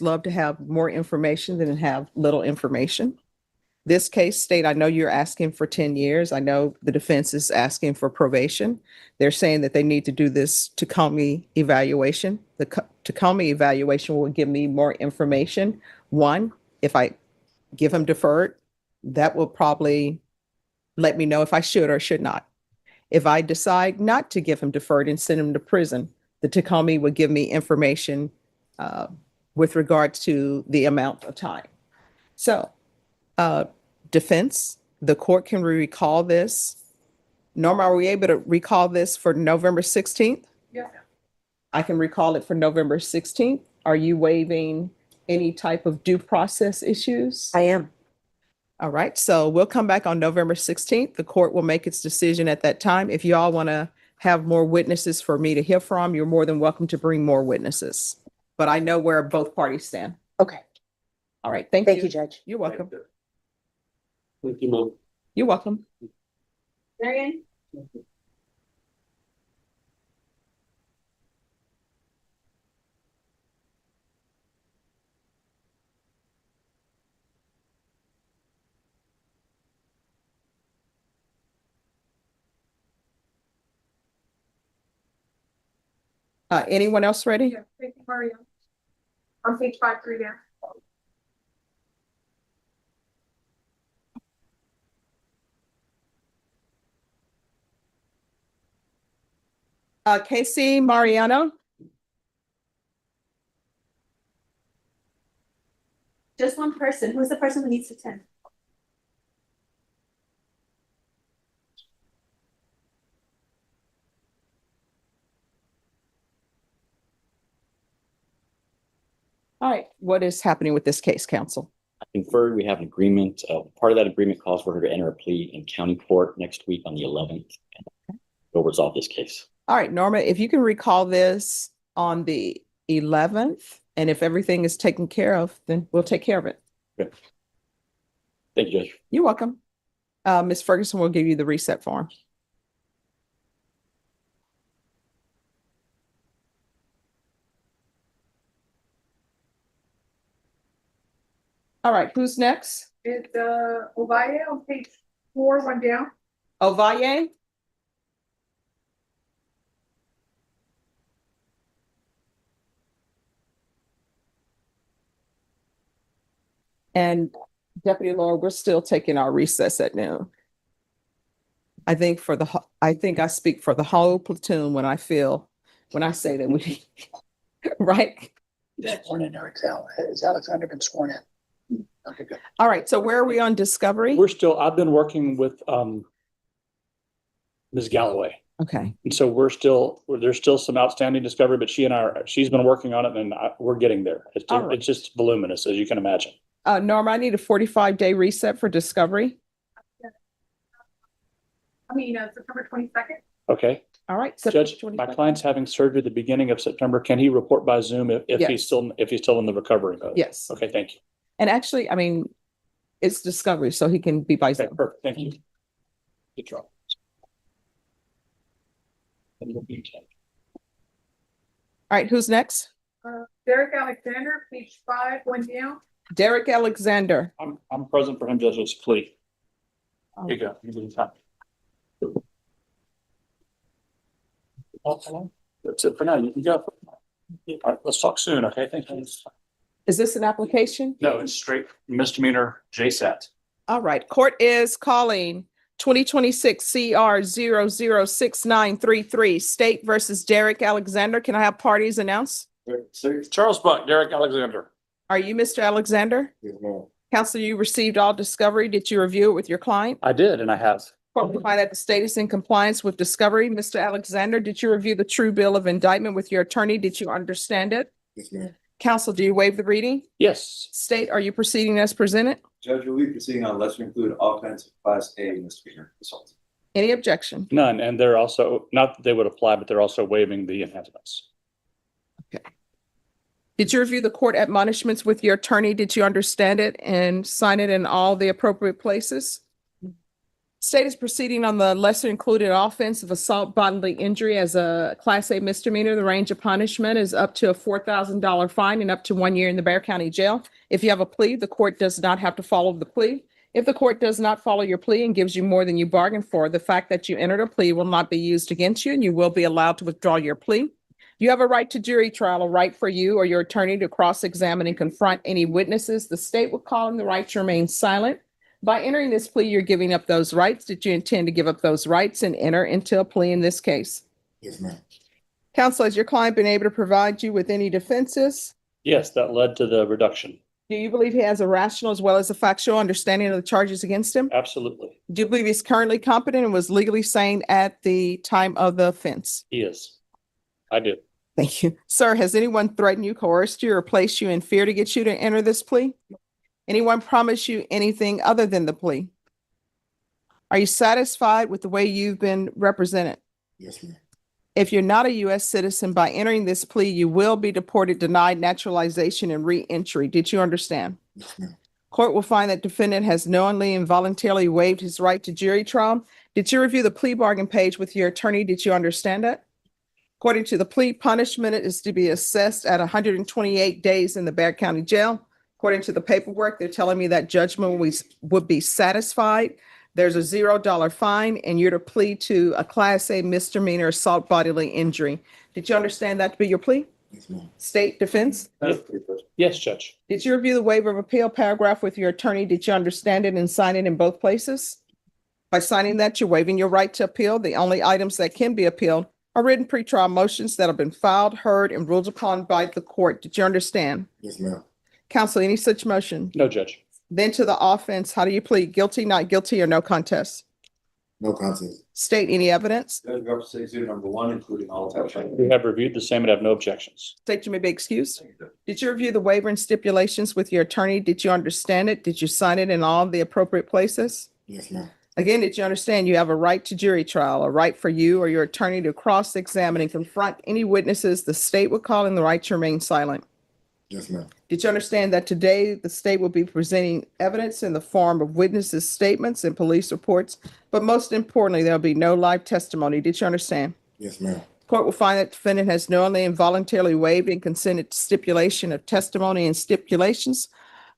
love to have more information than have little information. This case state, I know you're asking for 10 years. I know the defense is asking for probation. They're saying that they need to do this Tacoma evaluation. The Tacoma evaluation will give me more information. One, if I give him deferred, that will probably let me know if I should or should not. If I decide not to give him deferred and send him to prison, the Tacoma would give me information with regards to the amount of time. So, defense, the court can recall this. Norma, are we able to recall this for November 16th? Yeah. I can recall it for November 16th. Are you waiving any type of due process issues? I am. All right, so we'll come back on November 16th. The court will make its decision at that time. If you all want to have more witnesses for me to hear from, you're more than welcome to bring more witnesses. But I know where both parties stand. Okay. All right, thank you. Thank you, Judge. You're welcome. Thank you, Mom. You're welcome. Marion? Anyone else ready? Yeah, thank you, Mario. On page 5-3 there. Casey Mariano. Just one person. Who's the person who needs to attend? All right, what is happening with this case, counsel? Conferred, we have an agreement. Part of that agreement calls for her to enter a plea in county court next week on the 11th. And we'll resolve this case. All right, Norma, if you can recall this on the 11th, and if everything is taken care of, then we'll take care of it. Okay. Thank you, Judge. You're welcome. Ms. Ferguson will give you the reset form. All right, who's next? It's Ovalle on page 4, one down. Ovalle? And Deputy Laura, we're still taking our recess at noon. I think I speak for the whole platoon when I say that we, right? Sworn in, has Alexander been sworn in? Okay, good. All right, so where are we on discovery? I've been working with Ms. Galloway. Okay. And so there's still some outstanding discovery, but she's been working on it and we're getting there. It's just voluminous, as you can imagine. Norma, I need a 45-day reset for discovery. September 22nd. Okay. All right. Judge, my client's having surgery at the beginning of September. Can he report by Zoom if Yes. he's still in the recovery mode? Yes. Okay, thank you. And actually, it's discovery, so he can be by Zoom. Okay, perfect. Thank you. Good job. All right, who's next? Derek Alexander, page 5, one down. Derek Alexander. I'm present for him, Judge, as plea. Here you go. You can time. That's it for now. You can go. All right, let's talk soon, okay? Thank you. Is this an application? No, it's straight misdemeanor JSAT. All right, court is calling 2026 CR 006933, State versus Derek Alexander. Can I have parties announced? Charles Buck, Derek Alexander. Are you Mr. Alexander? Yes, ma'am. Counselor, you received all discovery. Did you review it with your client? I did, and I have. Court will find that the state is in compliance with discovery. Mr. Alexander, did you review the true bill of indictment with your attorney? Did you understand it? Yes, ma'am. Counsel, do you waive the reading? Yes. State, are you proceeding as presented? Judge, will be proceeding on lesser included offense of Class A misdemeanor assault. Any objection? None, and they're also, not that they would apply, but they're also waiving the enhancements. Okay. Did you review the court admonishments with your attorney? Did you understand it and sign it in all the appropriate places? State is proceeding on the lesser included offense of assault bodily injury as a Class A misdemeanor. The range of punishment is up to a $4,000 fine and up to 1 year in the Bexar County Jail. If you have a plea, the court does not have to follow the plea. If the court does not follow your plea and gives you more than you bargained for, the fact that you entered a plea will not be used against you and you will be allowed to withdraw your plea. You have a right to jury trial, a right for you or your attorney to cross-examine and confront any witnesses. The state will call on the right to remain silent. By entering this plea, you're giving up those rights. Did you intend to give up those rights and enter into a plea in this case? Yes, ma'am. Counsel, has your client been able to provide you with any defenses? Yes, that led to the reduction. Do you believe he has a rational as well as a factual understanding of the charges against him? Absolutely. Do you believe he's currently competent and was legally sane at the time of the offense? He is. I do. Thank you. Sir, has anyone threatened you, coerced you, or placed you in fear to get you to enter this plea? Anyone promise you anything other than the plea? Are you satisfied with the way you've been represented? Yes, ma'am. If you're not a U.S. citizen, by entering this plea, you will be deported, denied naturalization, and re-entry. Did you understand? Yes, ma'am. Court will find that defendant has knowingly and voluntarily waived his right to jury trial. Did you review the plea bargain page with your attorney? Did you understand that? According to the plea, punishment is to be assessed at 128 days in the Bexar County Jail. According to the paperwork, they're telling me that judgment would be satisfied. There's a $0 fine and you're to plead to a Class A misdemeanor assault bodily injury. Did you understand that to be your plea? Yes, ma'am. State defense? Yes, Judge. Did you review the waiver of appeal paragraph with your attorney? Did you understand it and sign it in both places? By signing that, you're waiving your right to appeal. The only items that can be appealed are written pretrial motions that have been filed, heard, and ruled upon by the court. Did you understand? Yes, ma'am. Counsel, any such motion? No, Judge. Then to the offense, how do you plead? Guilty, not guilty, or no contest? No contest. State any evidence? Judge represents exhibit number 1, including all attachments. We have reviewed the same and have no objections. State you may be excused. Did you review the waiver and stipulations with your attorney? Did you understand it? Did you sign it in all the appropriate places? Yes, ma'am. Again, did you understand you have a right to jury trial, a right for you or your attorney to cross-examine and confront any witnesses the state would call in the right to remain silent? Yes, ma'am. Did you understand that today the state will be presenting evidence in the form of witnesses' statements and police reports, but most importantly, there'll be no live testimony? Did you understand? Yes, ma'am. Court will find that defendant has knowingly and voluntarily waived and consented to stipulation of testimony and stipulations.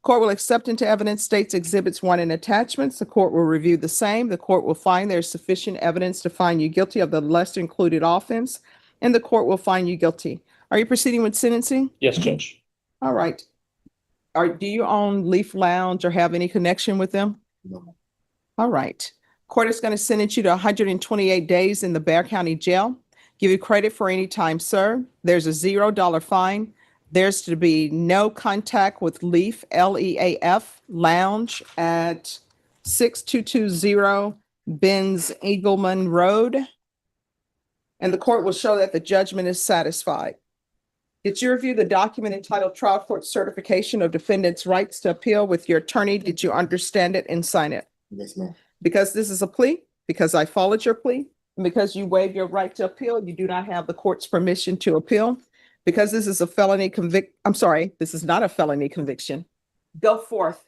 Court will accept into evidence states exhibits 1 and attachments. The court will review the same. The court will find there is sufficient evidence to find you guilty of the lesser included offense, and the court will find you guilty. Are you proceeding with sentencing? Yes, Judge. All right. Do you own Leaf Lounge or have any connection with them? No. All right. Court is going to sentence you to 128 days in the Bexar County Jail. Give you credit for any time served. There's a $0 fine. There's to be no contact with Leaf, L-E-A-F, Lounge at 6220 Benz Eagleman Road. And the court will show that the judgment is satisfied. Did you review the document entitled Trial Court Certification of Defendant's Rights to Appeal with your attorney? Did you understand it and sign it? Yes, ma'am. Because this is a plea, because I followed your plea, and because you waive your right to appeal, you do not have the court's permission to appeal. Because this is a felony this is not a felony conviction. Go forth.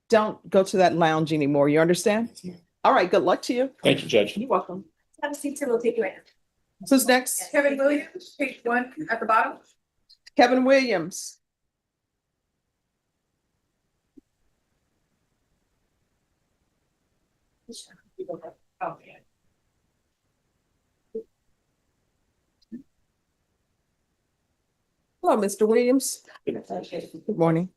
Don't go to that lounge anymore. You understand? Yes, ma'am. All right, good luck to you. Thank you, Judge. You're welcome. Have a seat, we'll take you in. Who's next? Kevin Williams, page 1 at the bottom. Kevin Williams. Oh, yeah. Hello, Mr. Williams. Good morning.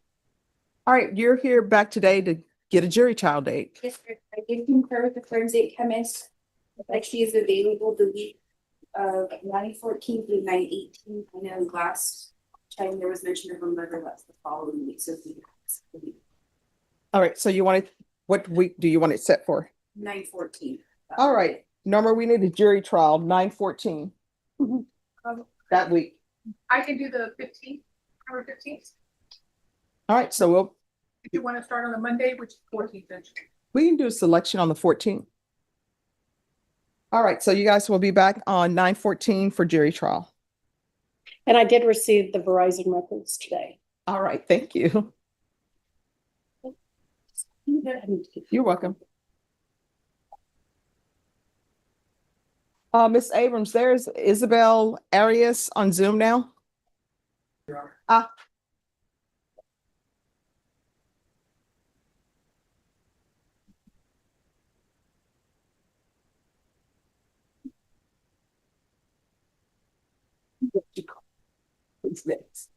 All right, you're here back today to get a jury trial date. Yes, sir. I did concur with the forensic chemist, like she is available the week of 9/14 through 9/18. I know last time there was mention of a murder, that's the following week, so All right, so you want it, what week do you want it set for? 9/14. All right, Norma, we need a jury trial, 9/14. That week. I can do the 15th, November 15th. All right, so If you want to start on the Monday, which is 14th. we can do a selection on the 14th. All right, so you guys will be back on 9/14 for jury trial. And I did receive the Verizon records today. All right, thank you. You're welcome. Ms. Abrams, there's Isabel Arias on Zoom now. Ah. Who's next?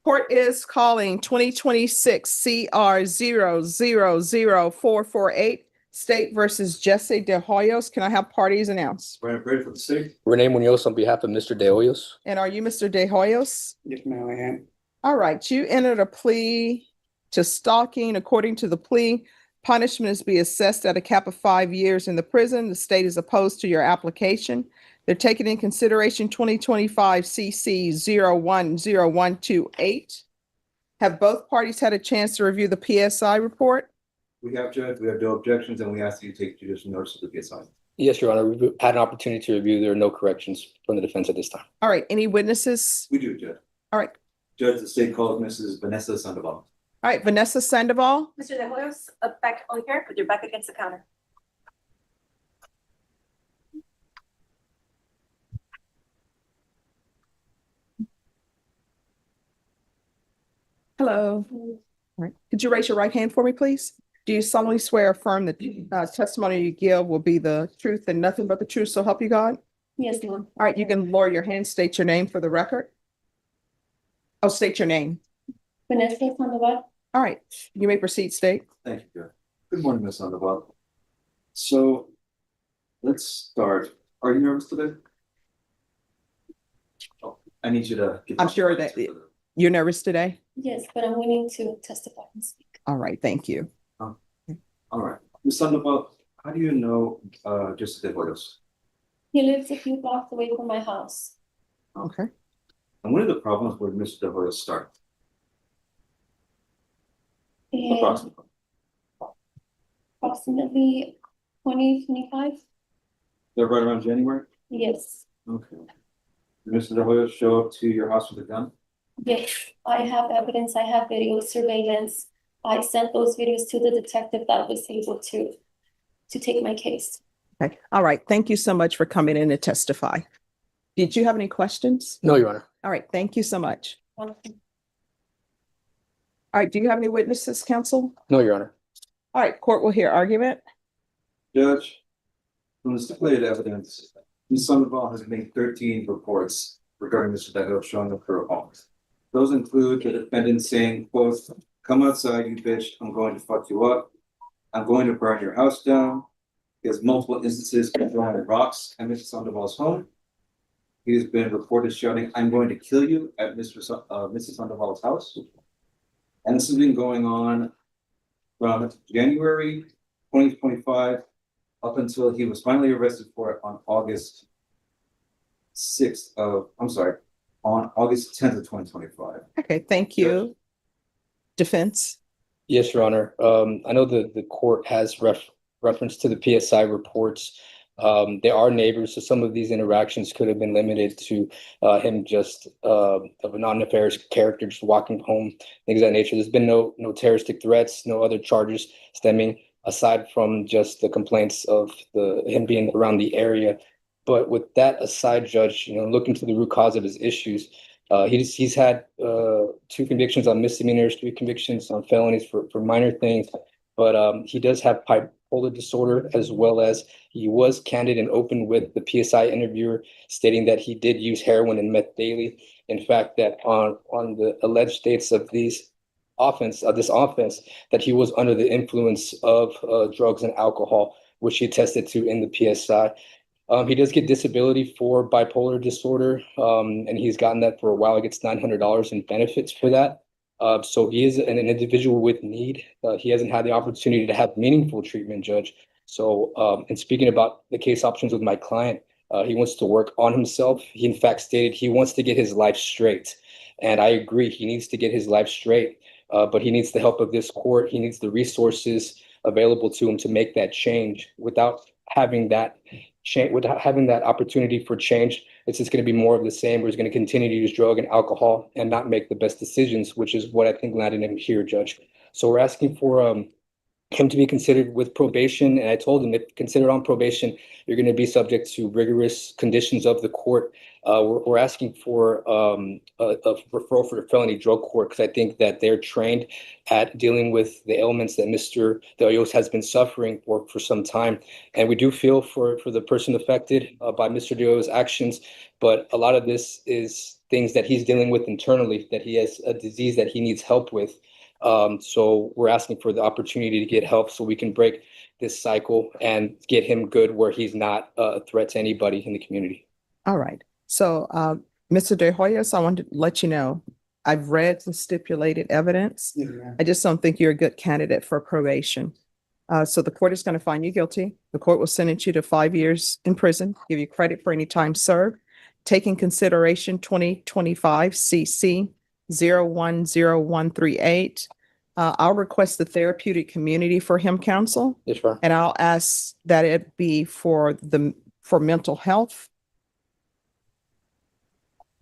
Court is calling 2026 CR 0000448, State versus Jesse De Hoyos. Can I have parties announced? Brandon Brady for the state. Renee Munoz on behalf of Mr. De Hoyos. And are you Mr. De Hoyos? Yes, ma'am, I am. All right, you entered a plea to stalking. According to the plea, punishment is to be assessed at a cap of 5 years in the prison. The state is opposed to your application. They're taking in consideration 2025 CC 010128. Have both parties had a chance to review the PSI report? We have, Judge, we have no objections, and we ask that you take judicial notice of the PSI. Yes, Your Honor. We've had an opportunity to review. There are no corrections from the defense at this time. All right, any witnesses? We do, Judge. All right. Judge, the state calls Mrs. Vanessa Sandoval. All right, Vanessa Sandoval. Mr. De Hoyos, back on here with your back against the counter. Hello. All right. Could you raise your right hand for me, please? Do you solemnly swear or affirm that testimony you give will be the truth and nothing but the truth, so help you God? Yes, ma'am. All right, you can lower your hand, state your name for the record. Oh, state your name. Vanessa Sandoval. All right, you may proceed, state. Thank you, Judge. Good morning, Ms. Sandoval. So, let's start. Are you nervous today? Oh, I need you to. I'm sure that you're nervous today. Yes, but I'm willing to testify and speak. All right, thank you. All right. Ms. Sandoval, how do you know Jesse De Hoyos? He lives a few blocks away from my house. Okay. And when did the problems with Mr. De Hoyos start? And Approximately. approximately 2025. They're right around January? Yes. Okay. Did Mr. De Hoyos show up to your house with a gun? Yes, I have evidence. I have video surveillance. I sent those videos to the detective that was able to take my case. Okay. All right. Thank you so much for coming in to testify. Did you have any questions? No, Your Honor. All right. Thank you so much. Wonderful. All right. Do you have any witnesses, counsel? No, Your Honor. All right. Court will hear argument. Judge, from the stipulated evidence, Ms. Sandoval has made 13 reports regarding Mr. De Hoyos showing up to her home. Those include the defendant saying, quote, "Come outside, you bitch, I'm going to fuck you up. I'm going to burn your house down." He has multiple instances of throwing rocks at Mrs. Sandoval's home. He has been reported shouting, "I'm going to kill you" at Mrs. Sandoval's house. And this has been going on from January 2025 up until he was finally arrested for it on August 10th of 2025. Okay. Thank you. Defense. Yes, Your Honor. I know the court has reference to the PSI reports. They are neighbors, so some of these interactions could have been limited to him just of a non-nefarious character just walking home, things of that nature. There's been no terroristic threats, no other charges stemming aside from just the complaints of him being around the area. But with that aside, Judge, looking to the root cause of his issues, he's had 2 convictions on misdemeanors, 3 convictions on felonies for minor things, but he does have bipolar disorder, as well as he was candid and open with the PSI interviewer, stating that he did use heroin and meth daily. In fact, that on the alleged dates of this offense, that he was under the influence of drugs and alcohol, which he attested to in the PSI. He does get disability for bipolar disorder, and he's gotten that for a while. He gets $900 in benefits for that. So he is an individual with need. He hasn't had the opportunity to have meaningful treatment, Judge. So, and speaking about the case options with my client, he wants to work on himself. He, in fact, stated he wants to get his life straight. And I agree, he needs to get his life straight, but he needs the help of this court. He needs the resources available to him to make that change. Without having that opportunity for change, it's just going to be more of the same, where he's going to continue to use drug and alcohol and not make the best decisions, which is what I think landed him here, Judge. So we're asking for him to be considered with probation. And I told him, if considered on probation, you're going to be subject to rigorous conditions of the court. We're asking for a referral for the felony drug court because I think that they're trained at dealing with the ailments that Mr. De Hoyos has been suffering for some time. And we do feel for the person affected by Mr. De Hoyos' actions, but a lot of this is things that he's dealing with internally, that he has a disease that he needs help with. So we're asking for the opportunity to get help so we can break this cycle and get him good where he's not a threat to anybody in the community. All right. So, Mr. De Hoyos, I want to let you know, I've read the stipulated evidence. Yes, ma'am. I just don't think you're a good candidate for probation. So the court is going to find you guilty. The court will sentence you to 5 years in prison, give you credit for any time served. Taking consideration 2025 CC 010138. I'll request the therapeutic community for him counsel, Yes, ma'am. and I'll ask that it be for mental health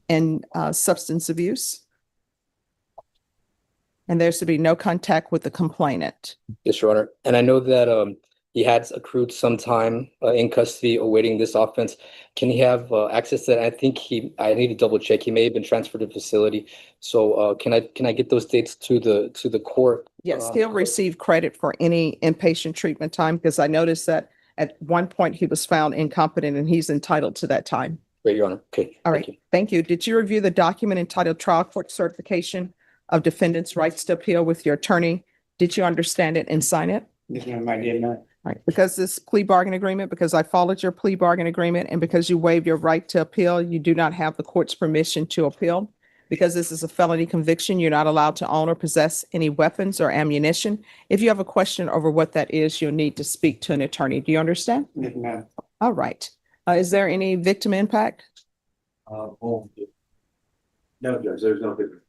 and substance abuse. And there's to be no contact with the complainant. Yes, Your Honor. And I know that he had accrued some time in custody awaiting this offense. Can he have access to that? I think I need to double check. He may have been transferred to facility. So can I get those dates to the court? Yes, he'll receive credit for any inpatient treatment time because I noticed that at one point he was found incompetent and he's entitled to that time. Great, Your Honor. Okay. All thank right, you. thank you. Did you review the document entitled Trial Court Certification of Defendant's Rights to Appeal with your attorney? Did you understand it and sign it? Yes, ma'am, I did not. Right, because this plea bargain agreement, because I followed your plea bargain agreement and because you waived your right to appeal, you do not have the court's permission to appeal. Because this is a felony conviction, you're not allowed to own or possess any weapons or ammunition. If you have a question over what that is, you'll need to speak to an attorney. Do you understand? Yes, ma'am. All right. Is there any victim impact? No, Judge, there's no difference.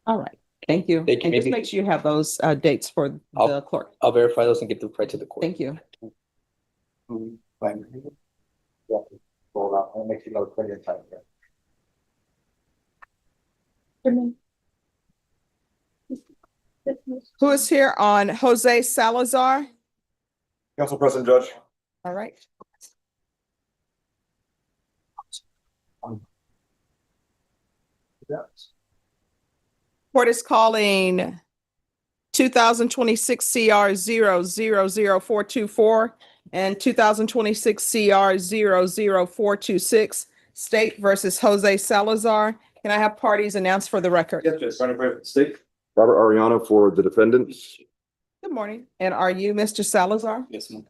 All right, thank you. Thank you. And just Maybe- make sure you have those dates for the clerk. I'll verify those and get them right to the court. Thank you. Like, yeah, roll out and make you know clear and tight. Who is here on Jose Salazar? Council President Judge. All right. Court is calling 2026 CR 000424 and 2026 CR 00426, State versus Jose Salazar. Can I have parties announced for the record? Yes, Judge, Attorney for the state. Robert Ariano for the defendant. Good morning. And are you Mr. Salazar? Yes, ma'am.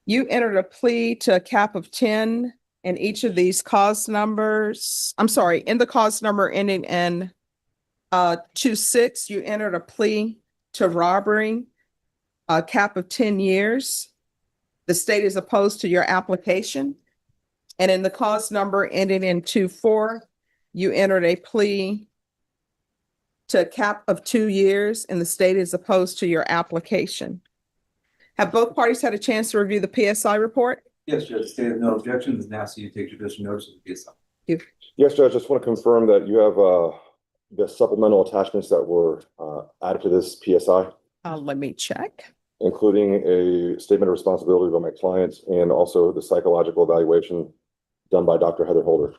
You entered a plea to a cap of 10 in each of these cause numbers. I'm sorry, in the cause number ending in 26, you entered a plea to robbery, a cap of 10 years. The state is opposed to your application. And in the cause number ending in 24, you entered a plea to a cap of 2 years, and the state is opposed to your application. Have both parties had a chance to review the PSI report? Yes, Judge, state of no objections, and ask you to take judicial notice of the PSI. Yes, Judge, just want to confirm that you have the supplemental attachments that were added to this PSI, Let me check. including a statement of responsibility by my client and also the psychological evaluation done by Dr. Heather Holder.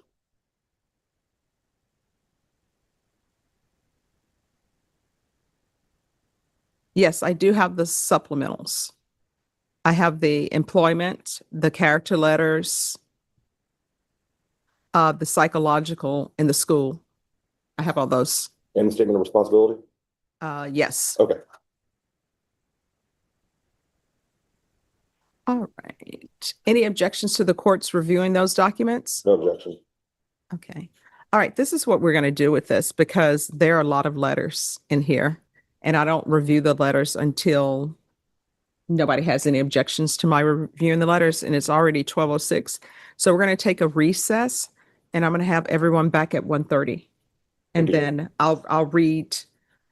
Yes, I do have the supplementals. I have the employment, the character letters, the psychological in the school. I have all those. And the statement of responsibility? Yes. Okay. All right. Any objections to the court's reviewing those documents? No objection. Okay. All right. This is what we're going to do with this because there are a lot of letters in here, and I don't review the letters until nobody has any objections to my reviewing the letters, and it's already 12:06. So we're going to take a recess, and I'm going to have everyone back at 1:30, and then I'll read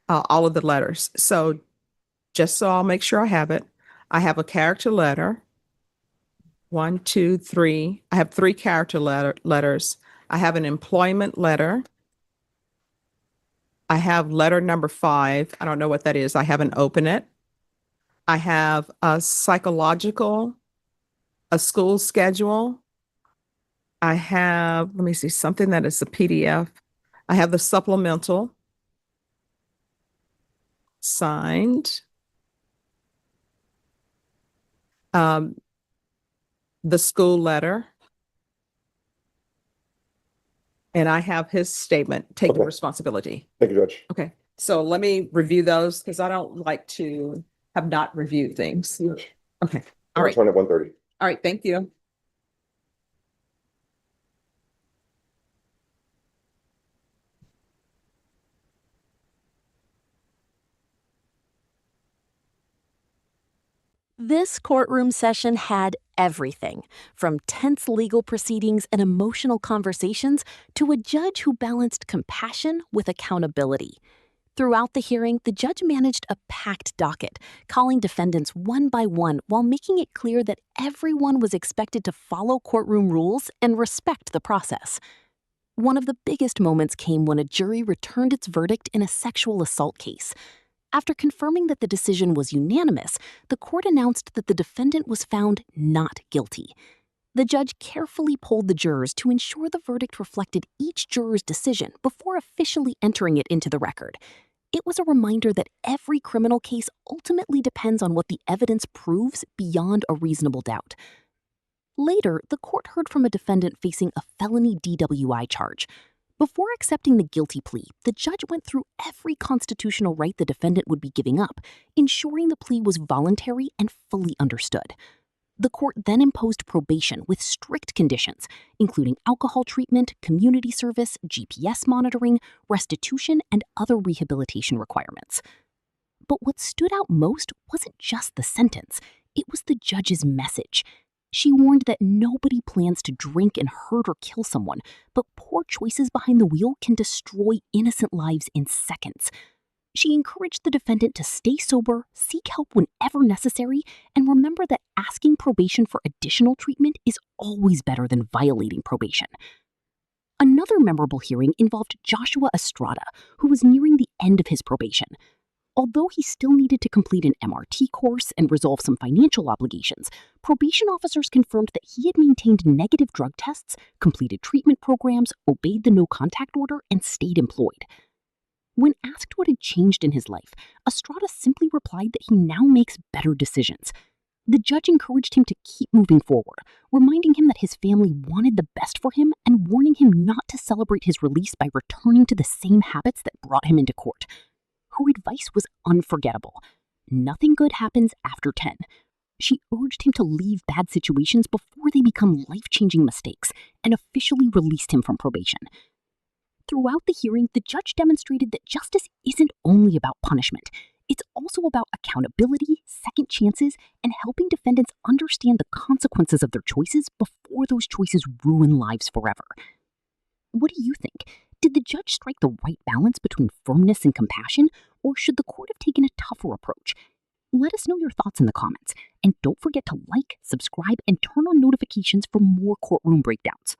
all of the letters. So just so I'll make sure I have it, I have a character letter. 1, 2, 3. I have 3 character letters. I have an employment letter. I have letter number 5. I don't know what that is. I haven't opened it. I have a psychological, a school schedule. I have, let me see, something that is a PDF. I have the supplemental signed. The school letter. And I have his statement, taking Okay. responsibility. Thank you, Judge. Okay, so let me review those because I don't like to have not reviewed things. Okay, all right. Return at 1:30. All right, thank you. This courtroom session had everything from tense legal proceedings and emotional conversations to a judge who balanced compassion with accountability. Throughout the hearing, the judge managed a packed docket, calling defendants one by one while making it clear that everyone was expected to follow courtroom rules and respect the process. One of the biggest moments came when a jury returned its verdict in a sexual assault case. After confirming that the decision was unanimous, the court announced that the defendant was found not guilty. The judge carefully polled the jurors to ensure the verdict reflected each juror's decision before officially entering it into the record. It was a reminder that every criminal case ultimately depends on what the evidence proves beyond a reasonable doubt. Later, the court heard from a defendant facing a felony DWI charge. Before accepting the guilty plea, the judge went through every constitutional right the defendant would be giving up, ensuring the plea was voluntary and fully understood. The court then imposed probation with strict conditions, including alcohol treatment, community service, GPS monitoring, restitution, and other rehabilitation requirements. But what stood out most wasn't just the sentence, it was the judge's message. She warned that nobody plans to drink and hurt or kill someone, but poor choices behind the wheel can destroy innocent lives in seconds. She encouraged the defendant to stay sober, seek help whenever necessary, and remember that asking probation for additional treatment is always better than violating probation. Another memorable hearing involved Joshua Estrada, who was nearing the end of his probation. Although he still needed to complete an MRT course and resolve some financial obligations, probation officers confirmed that he had maintained negative drug tests, completed treatment programs, obeyed the no-contact order, and stayed employed. When asked what had changed in his life, Estrada simply replied that he now makes better decisions. The judge encouraged him to keep moving forward, reminding him that his family wanted the best for him and warning him not to celebrate his release by returning to the same habits that brought him into court. Her advice was unforgettable. Nothing good happens after 10. She urged him to leave bad situations before they become life-changing mistakes and officially released him from probation. Throughout the hearing, the judge demonstrated that justice isn't only about punishment. It's also about accountability, second chances, and helping defendants understand the consequences of their choices before those choices ruin lives forever. What do you think? Did the judge strike the right balance between firmness and compassion, or should the court have taken a tougher approach? Let us know your thoughts in the comments, and don't forget to like, subscribe, and turn on notifications for more courtroom breakdowns.